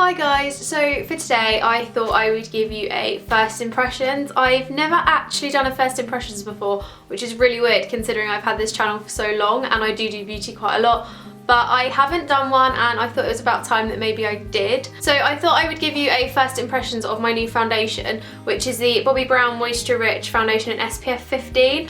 Hi guys, so for today I thought I would give you a first impressions. I've never actually done a first impressions before, which is really weird considering I've had this channel for so long and I do beauty quite a lot, but I haven't done one and I thought it was about time that maybe I did. So I thought I would give you a first impressions of my new foundation, which is the Bobbi Brown Moisture Rich foundation in SPF 15.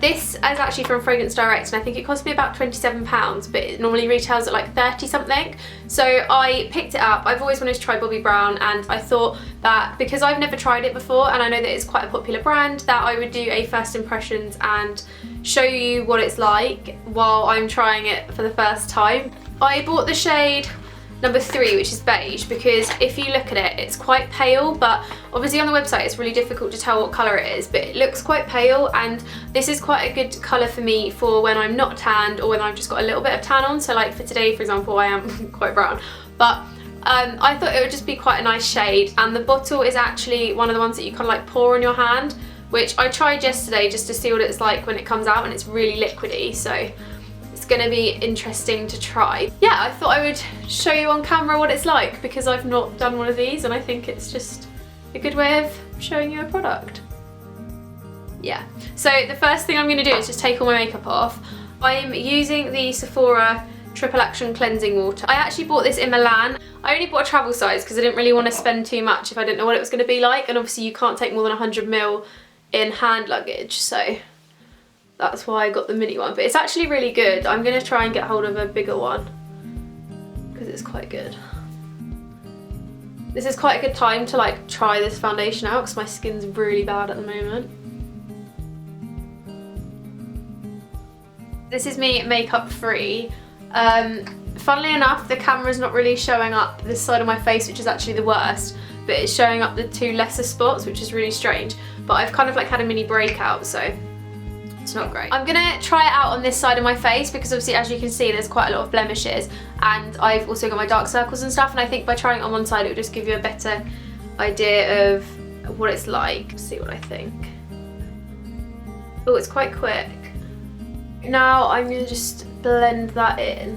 This is actually from Fragrance Direct and I think it cost me about £27, but it normally retails at like 30 something. So I picked it up. I've always wanted to try Bobbi Brown and I thought that because I've never tried it before and I know that it's quite a popular brand, that I would do a first impressions and show you what it's like while I'm trying it for the first time. I bought the shade number 3, which is beige, because if you look at it, it's quite pale, but obviously on the website it's really difficult to tell what colour it is, but it looks quite pale, and this is quite a good colour for me for when I'm not tanned or when I've just got a little bit of tan on. So like for today, for example, I am quite brown, but I thought it would just be quite a nice shade. And the bottle is actually one of the ones that you kind of like pour on your hand, which I tried yesterday just to see what it's like when it comes out, and it's really liquidy, so going to be interesting to try. Yeah, I thought I would show you on camera what it's like because I've not done one of these and I think it's just a good way of showing you a product. Yeah, so the first thing I'm going to do is just take all my makeup off. I'm using the Sephora Triple Action Cleansing Water. I actually bought this in Milan. I only bought a travel size because I didn't really want to spend too much if I didn't know what it was going to be like, and obviously you can't take more than 100ml in hand luggage, so that's why I got the mini one, but it's actually really good. I'm going to try and get hold of a bigger one because it's quite good. This is quite a good time to like try this foundation out because my skin's really bad at the moment. This is me makeup free. Funnily enough, the camera's not really showing up this side of my face, which is actually the worst, but it's showing up the two lesser spots, which is really strange. But I've kind of like had a mini breakout, so it's not great. I'm gonna try it out on this side of my face because obviously, as you can see, there's quite a lot of blemishes, and I've also got my dark circles and stuff, and I think by trying it on one side it will just give you a better idea of what it's like. Let's see what I think. Oh, it's quite quick. Now I'm gonna just blend that in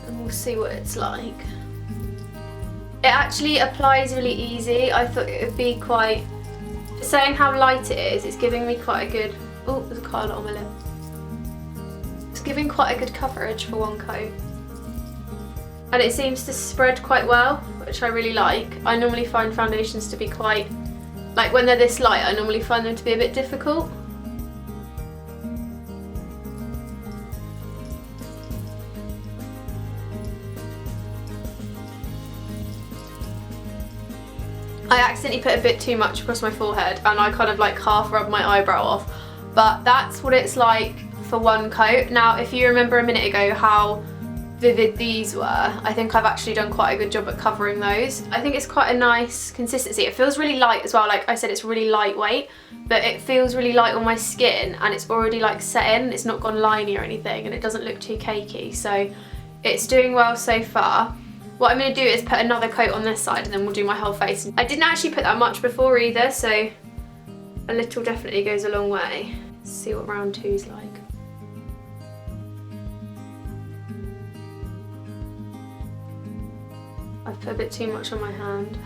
and we'll see what it's like. It actually applies really easy. I thought it would be quite, saying how light it is, it's giving me quite a good, oh, there's quite a lot on my lip. It's giving quite a good coverage for one coat. And it seems to spread quite well, which I really like. I normally find foundations to be quite, like when they're this light, I normally find them to be a bit difficult. I accidentally put a bit too much across my forehead and I kind of like half rubbed my eyebrow off. But that's what it's like for one coat. Now, if you remember a minute ago how vivid these were, I think I've actually done quite a good job at covering those. I think it's quite a nice consistency. It feels really light as well. Like I said, it's really lightweight, but it feels really light on my skin and it's already like set in. It's not gone liney or anything and it doesn't look too cakey. So it's doing well so far. What I'm going to do is put another coat on this side and then we'll do my whole face. I didn't actually put that much before either, so a little definitely goes a long way. Let's see what round 2's like. I've put a bit too much on my hand.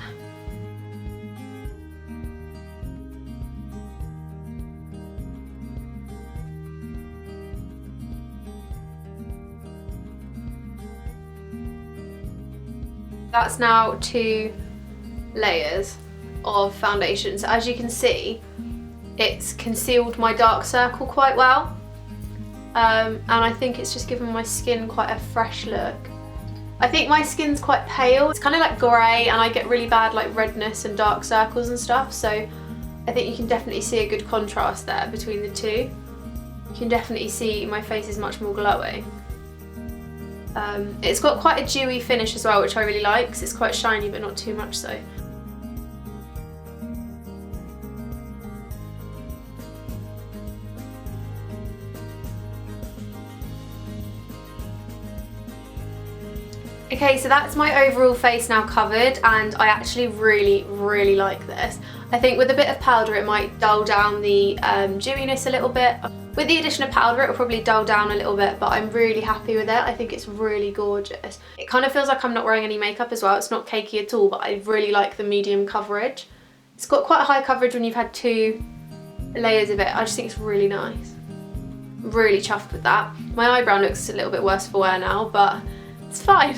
That's now 2 layers of foundation. So as you can see, it's concealed my dark circle quite well. And I think it's just given my skin quite a fresh look. I think my skin's quite pale. It's kind of like grey and I get really bad like redness and dark circles and stuff. So I think you can definitely see a good contrast there between the two. You can definitely see my face is much more glowing. It's got quite a dewy finish as well, which I really like because it's quite shiny but not too much so. Okay, so that's my overall face now covered and I actually really like this. I think with a bit of powder it might dull down the dewiness a little bit. With the addition of powder, it'll probably dull down a little bit, but I'm really happy with it. I think it's really gorgeous. It kind of feels like I'm not wearing any makeup as well. It's not cakey at all, but I really like the medium coverage. It's got quite a high coverage when you've had 2 layers of it. I just think it's really nice. I'm really chuffed with that. My eyebrow looks a little bit worse for wear now, but it's fine.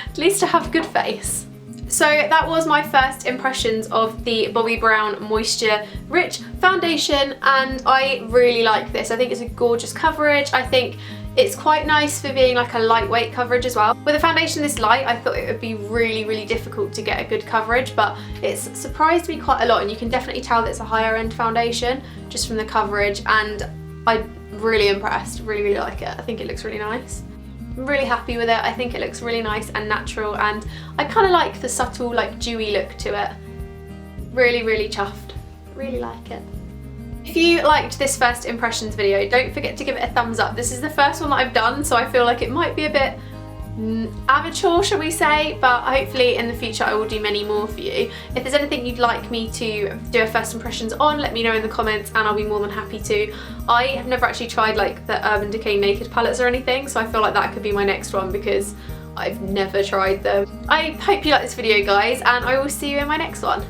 At least I have a good face. So that was my first impressions of the Bobbi Brown Moisture Rich foundation, and I really like this. I think it's a gorgeous coverage. I think it's quite nice for being like a lightweight coverage as well. With a foundation this light, I thought it would be really difficult to get a good coverage, but it's surprised me quite a lot, and you can definitely tell that it's a higher end foundation just from the coverage, and I'm really impressed. Really like it. I think it looks really nice. I'm really happy with it. I think it looks really nice and natural, and I kind of like the subtle like dewy look to it. Really chuffed. Really like it. If you liked this first impressions video, don't forget to give it a thumbs up. This is the first one that I've done, so I feel like it might be a bit amateur, shall we say, but hopefully in the future I will do many more for you. If there's anything you'd like me to do a first impressions on, let me know in the comments and I'll be more than happy to. I have never actually tried like the Urban Decay Naked palettes or anything, so I feel like that could be my next one because I've never tried them. I hope you like this video, guys, and I will see you in my next one.